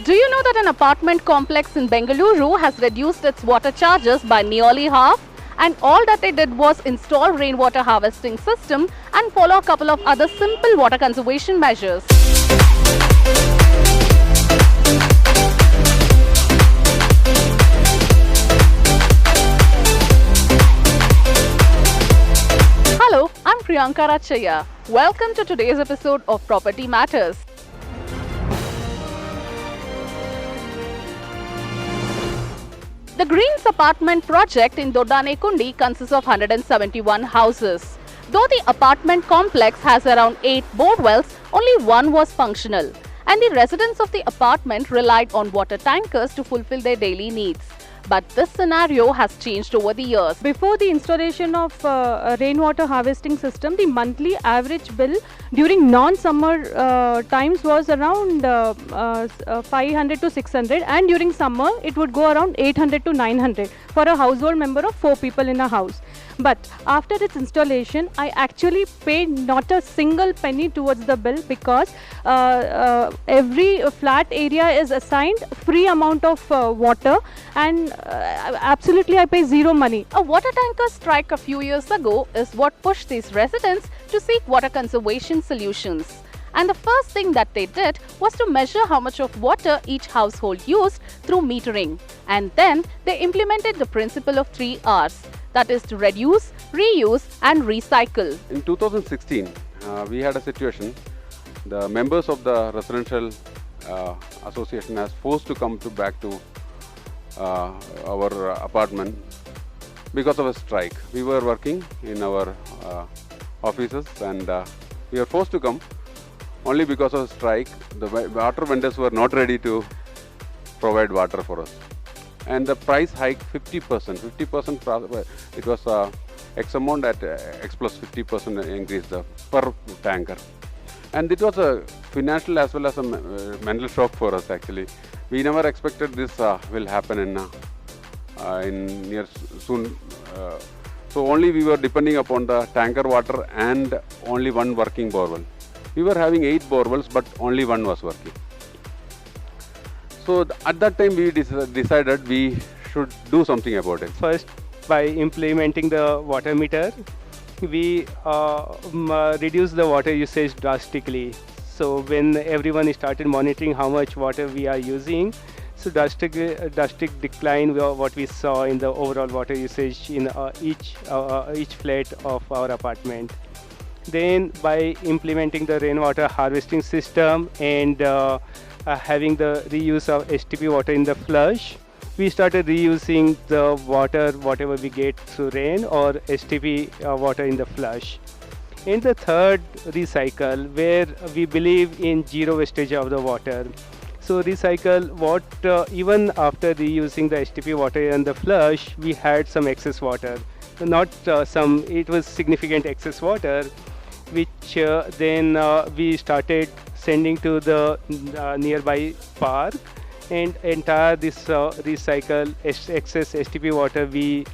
Do you know that an apartment complex in Bengaluru has reduced its water charges by nearly half? And all that they did was install rainwater harvesting system and follow a couple of other simple water conservation measures. Hello, I'm Priyanka Rachaya. Welcome to today's episode of Property Matters. The Greens apartment project in Doddanekundi consists of 171 houses. Though the apartment complex has around 8 bore wells, only one was functional, and the residents of the apartment relied on water tankers to fulfill their daily needs. But this scenario has changed over the years. Before the installation of a rainwater harvesting system, the monthly average bill during non-summer times was around 500 to 600, and during summer it would go around 800 to 900 for a household member of 4 people in a house. But after its installation, I actually paid not a single penny towards the bill, because every flat area is assigned free amount of water, and absolutely I pay zero money. A water tanker strike a few years ago is what pushed these residents to seek water conservation solutions. And the first thing that they did was to measure how much of water each household used through metering. And then they implemented the principle of 3 R's. That is to reduce, reuse and recycle. In 2016, we had a situation. The members of the residential association has forced to come back to our apartment because of a strike. We were working in our offices, and we were forced to come only because of a strike. The water vendors were not ready to provide water for us. And the price hike 50%. It was X amount at X plus 50% increase per tanker. And it was a financial as well as a mental shock for us actually. We never expected this will happen in near soon. So only we were depending upon the tanker water and only one working borewell. We were having 8 borewells, but only one was working. So at that time we decided we should do something about it. First, by implementing the water meter, we reduced the water usage drastically. So when everyone started monitoring how much water we are using, so drastic decline what we saw in the overall water usage in each flat of our apartment. Then by implementing the rainwater harvesting system and having the reuse of STP water in the flush, we started reusing the water whatever we get through rain or STP water in the flush. In the third, recycle, where we believe in zero wastage of the water. So recycle what even after reusing the STP water in the flush, we had some excess water. Not some, it was significant excess water, which then we started sending to the nearby park, and entire this recycle excess STP water we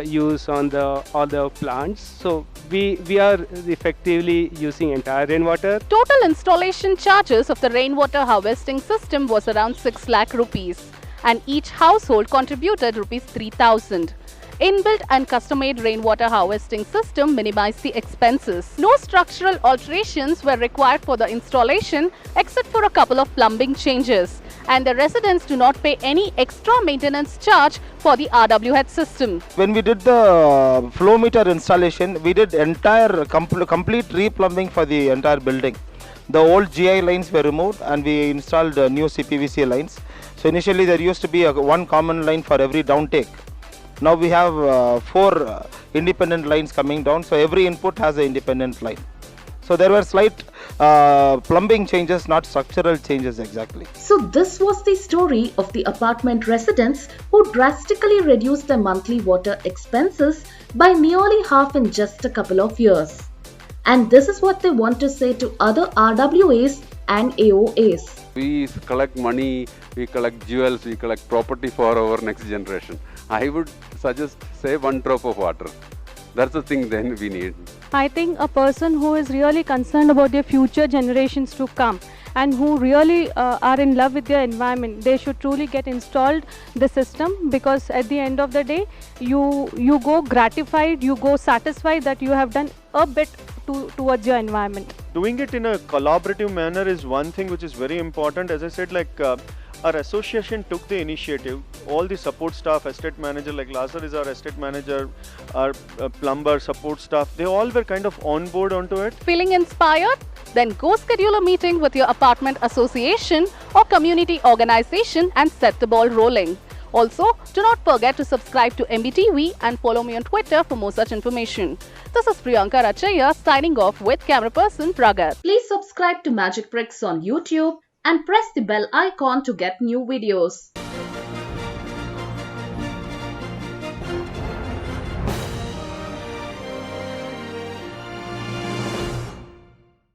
use on all the plants. So we are effectively using entire rainwater. Total installation charges of the rainwater harvesting system was around 6 lakh rupees, and each household contributed rupees 3,000. Inbuilt and custom-made rainwater harvesting system minimized the expenses. No structural alterations were required for the installation except for a couple of plumbing changes, and the residents do not pay any extra maintenance charge for the RWH system. When we did the flow meter installation, we did entire complete replumbing for the entire building. The old GI lines were removed and we installed new CPVC lines. So initially there used to be one common line for every downtake. Now we have 4 independent lines coming down, so every input has an independent line. So there were slight plumbing changes, not structural changes exactly. So this was the story of the apartment residents who drastically reduced their monthly water expenses by nearly half in just a couple of years. And this is what they want to say to other RWAs and AOAs. We collect money, we collect jewels, we collect property for our next generation. I would suggest save 1 drop of water. That's the thing then we need. I think a person who is really concerned about their future generations to come and who really are in love with their environment, they should truly get installed the system, because at the end of the day you go gratified, you go satisfied that you have done a bit towards your environment. Doing it in a collaborative manner is one thing which is very important. As I said, like our association took the initiative. All the support staff, estate manager, like Lazar is our estate manager, our plumber, support staff, they all were kind of on board onto it. Feeling inspired? Then go schedule a meeting with your apartment association or community organization and set the ball rolling. Also, do not forget to subscribe to MBTV and follow me on Twitter for more such information. This is Priyanka Rachaya signing off with camera person Pragat. Please subscribe to Magic Bricks on YouTube and press the bell icon to get new videos.